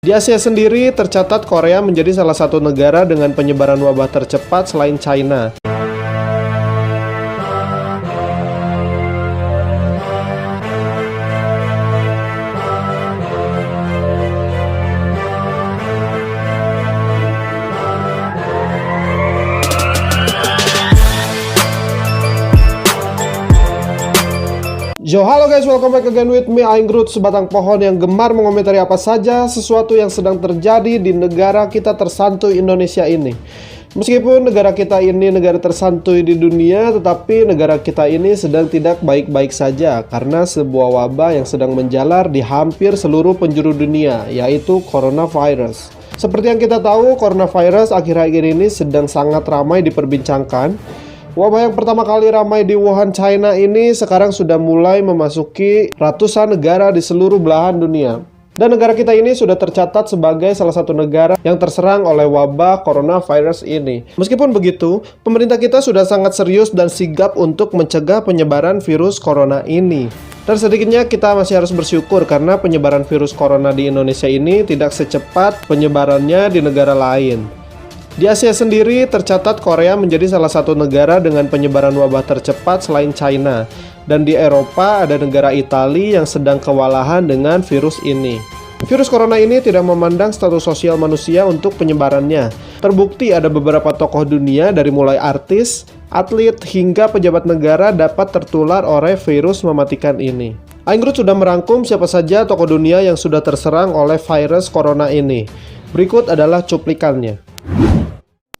Di Asia sendiri, tercatat Korea menjadi salah satu negara dengan penyebaran wabah tercepat selain China. Yo, halo guys, welcome back again with me, Aing Groot, sebatang pohon yang gemar mengomentari apa saja sesuatu yang sedang terjadi di negara kita tersantuy Indonesia ini. Meskipun negara kita ini negara tersantuy di dunia, tetapi negara kita ini sedang tidak baik-baik saja karena sebuah wabah yang sedang menjalar di hampir seluruh penjuru dunia, yaitu coronavirus. Seperti yang kita tahu, coronavirus akhir-akhir ini sedang sangat ramai diperbincangkan. Wabah yang pertama kali ramai di Wuhan, China ini sekarang sudah mulai memasuki ratusan negara di seluruh belahan dunia. Dan negara kita ini sudah tercatat sebagai salah satu negara yang terserang oleh wabah coronavirus ini. Meskipun begitu, pemerintah kita sudah sangat serius dan sigap untuk mencegah penyebaran virus corona ini. Dan sedikitnya kita masih harus bersyukur karena penyebaran virus corona di Indonesia ini tidak secepat penyebarannya di negara lain. Di Asia sendiri, tercatat Korea menjadi salah satu negara dengan penyebaran wabah tercepat selain China. Dan di Eropa ada negara Italia yang sedang kewalahan dengan virus ini. Virus corona ini tidak memandang status sosial manusia untuk penyebarannya. Terbukti ada beberapa tokoh dunia dari mulai artis, atlet, hingga pejabat negara dapat tertular oleh virus mematikan ini. Aing Groot sudah merangkum siapa saja tokoh dunia yang sudah terserang oleh virus corona ini. Berikut adalah cuplikannya.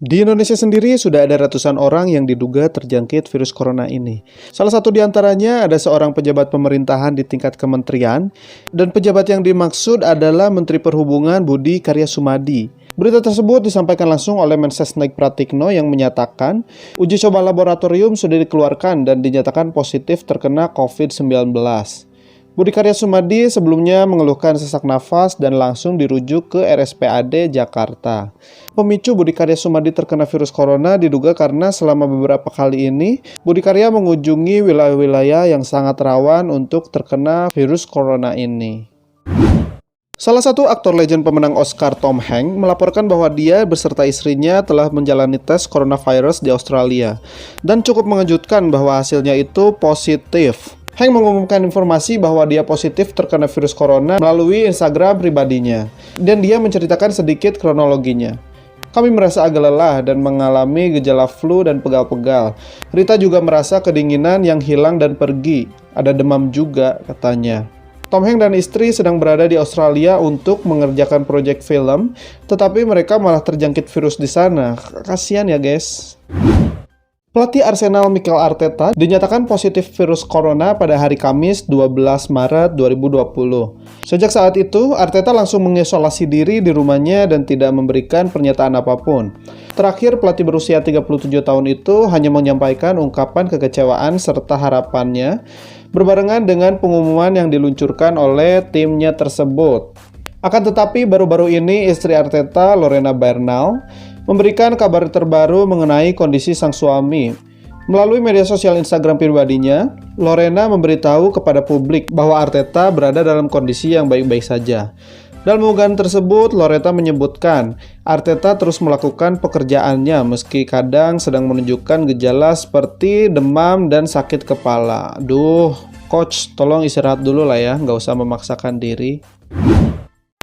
Di Indonesia sendiri sudah ada ratusan orang yang diduga terjangkit virus corona ini. Salah satu di antaranya ada seorang pejabat pemerintahan di tingkat kementerian, dan pejabat yang dimaksud adalah Menteri Perhubungan Budi Karya Sumadi. Berita tersebut disampaikan langsung oleh Mensesnek Pratikno yang menyatakan uji coba laboratorium sudah dikeluarkan dan dinyatakan positif terkena COVID-19. Budi Karya Sumadi sebelumnya mengeluhkan sesak nafas dan langsung dirujuk ke RSPAD Jakarta. Pemicu Budi Karya Sumadi terkena virus corona diduga karena selama beberapa kali ini Budi Karya mengunjungi wilayah-wilayah yang sangat rawan untuk terkena virus corona ini. Salah satu aktor legend pemenang Oscar Tom Hanks melaporkan bahwa dia beserta istrinya telah menjalani tes coronavirus di Australia. Dan cukup mengejutkan bahwa hasilnya itu positif. Hanks mengumumkan informasi bahwa dia positif terkena virus corona melalui Instagram pribadinya. Dan dia menceritakan sedikit kronologinya. Kami merasa agak lelah dan mengalami gejala flu dan pegal-pegal. Rita juga merasa kedinginan yang hilang dan pergi. Ada demam juga, katanya. Tom Hanks dan istri sedang berada di Australia untuk mengerjakan proyek film, tetapi mereka malah terjangkit virus di sana. Kasian ya guys. Pelatih Arsenal Mikel Arteta dinyatakan positif virus corona pada hari Kamis 12 Maret 2020. Sejak saat itu, Arteta langsung mengisolasi diri di rumahnya dan tidak memberikan pernyataan apapun. Terakhir, pelatih berusia 37 tahun itu hanya menyampaikan ungkapan kekecewaan serta harapannya berbarengan dengan pengumuman yang diluncurkan oleh timnya tersebut. Akan tetapi, baru-baru ini istri Arteta, Lorena Bernal, memberikan kabar terbaru mengenai kondisi sang suami. Melalui media sosial Instagram pribadinya, Lorena memberitahu kepada publik bahwa Arteta berada dalam kondisi yang baik-baik saja. Dalam unggahan tersebut, Lorena menyebutkan Arteta terus melakukan pekerjaannya meski kadang sedang menunjukkan gejala seperti demam dan sakit kepala. Duh, coach, tolong istirahat dulu lah ya, nggak usah memaksakan diri.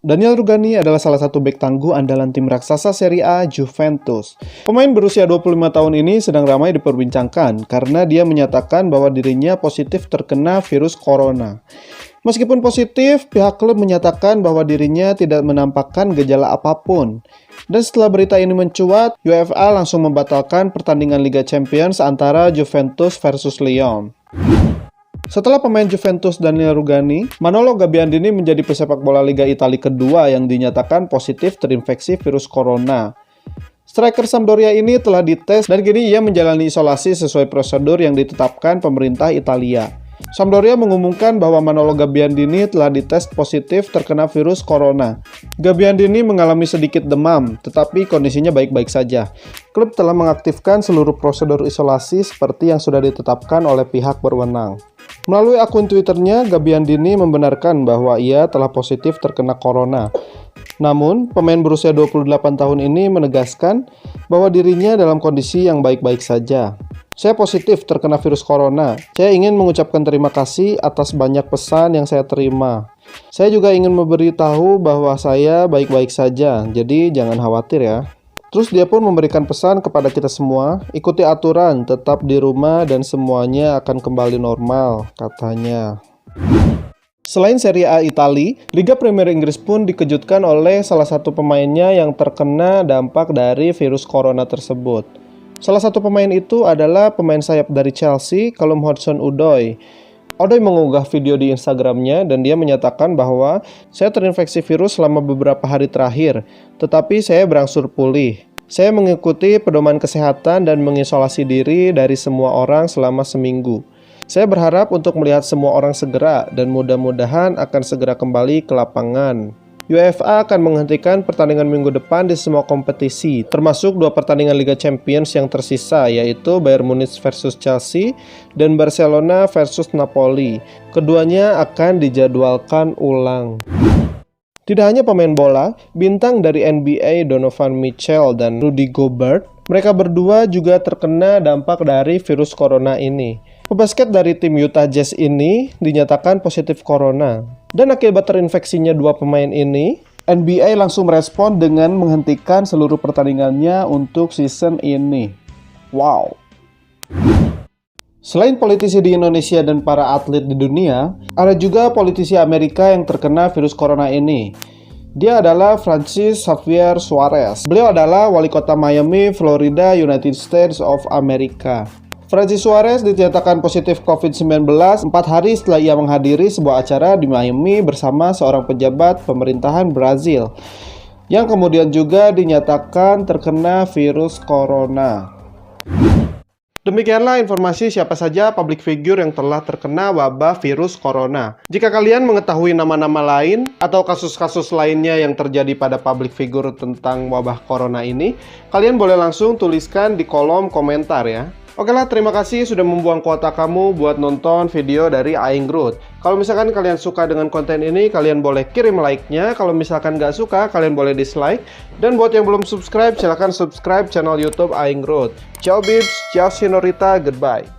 Daniel Rugani adalah salah satu bek tangguh andalan tim raksasa Serie A Juventus. Pemain berusia 25 tahun ini sedang ramai diperbincangkan karena dia menyatakan bahwa dirinya positif terkena virus corona. Meskipun positif, pihak klub menyatakan bahwa dirinya tidak menampakkan gejala apapun. Dan setelah berita ini mencuat, UEFA langsung membatalkan pertandingan Liga Champions antara Juventus versus Lyon. Setelah pemain Juventus Daniel Rugani, Manolo Gabbiadini menjadi pesepak bola Liga Italia kedua yang dinyatakan positif terinfeksi virus corona. Striker Sampdoria ini telah dites dan kini ia menjalani isolasi sesuai prosedur yang ditetapkan pemerintah Italia. Sampdoria mengumumkan bahwa Manolo Gabbiadini telah dites positif terkena virus corona. Gabbiadini mengalami sedikit demam, tetapi kondisinya baik-baik saja. Klub telah mengaktifkan seluruh prosedur isolasi seperti yang sudah ditetapkan oleh pihak berwenang. Melalui akun Twitternya, Gabbiadini membenarkan bahwa ia telah positif terkena corona. Namun, pemain berusia 28 tahun ini menegaskan bahwa dirinya dalam kondisi yang baik-baik saja. Saya positif terkena virus corona. Saya ingin mengucapkan terima kasih atas banyak pesan yang saya terima. Saya juga ingin memberitahu bahwa saya baik-baik saja, jadi jangan khawatir ya. Terus dia pun memberikan pesan kepada kita semua, ikuti aturan, tetap di rumah dan semuanya akan kembali normal, katanya. Selain Serie A Italia, Liga Premier Inggris pun dikejutkan oleh salah satu pemainnya yang terkena dampak dari virus corona tersebut. Salah satu pemain itu adalah pemain sayap dari Chelsea, Callum Hudson-Odoi. Odoi mengunggah video di Instagramnya dan dia menyatakan bahwa saya terinfeksi virus selama beberapa hari terakhir, tetapi saya berangsur pulih. Saya mengikuti pedoman kesehatan dan mengisolasi diri dari semua orang selama seminggu. Saya berharap untuk melihat semua orang segera dan mudah-mudahan akan segera kembali ke lapangan. UEFA akan menghentikan pertandingan minggu depan di semua kompetisi, termasuk 2 pertandingan Liga Champions yang tersisa, yaitu Bayern Munich versus Chelsea dan Barcelona versus Napoli. Keduanya akan dijadwalkan ulang. Tidak hanya pemain bola, bintang dari NBA Donovan Mitchell dan Rudy Gobert, mereka berdua juga terkena dampak dari virus corona ini. Pebasket dari tim Utah Jazz ini dinyatakan positif corona. Dan akibat terinfeksinya 2 pemain ini, NBA langsung merespon dengan menghentikan seluruh pertandingannya untuk season ini. Wow. Selain politisi di Indonesia dan para atlet di dunia, ada juga politisi Amerika yang terkena virus corona ini. Dia adalah Francis Xavier Suarez. Beliau adalah wali kota Miami, Florida, United States of America. Francis Suarez dinyatakan positif COVID-19 4 hari setelah ia menghadiri sebuah acara di Miami bersama seorang pejabat pemerintahan Brazil, yang kemudian juga dinyatakan terkena virus corona. Demikianlah informasi siapa saja public figure yang telah terkena wabah virus corona. Jika kalian mengetahui nama-nama lain atau kasus-kasus lainnya yang terjadi pada public figure tentang wabah corona ini, kalian boleh langsung tuliskan di kolom komentar ya. Oke lah, terima kasih sudah membuang kuota kamu buat nonton video dari Aing Groot. Kalau misalkan kalian suka dengan konten ini, kalian boleh kirim like-nya. Kalau misalkan nggak suka, kalian boleh dislike. Dan buat yang belum subscribe, silahkan subscribe channel YouTube Aing Groot. Ciao Bibs, ciao Senorita, goodbye.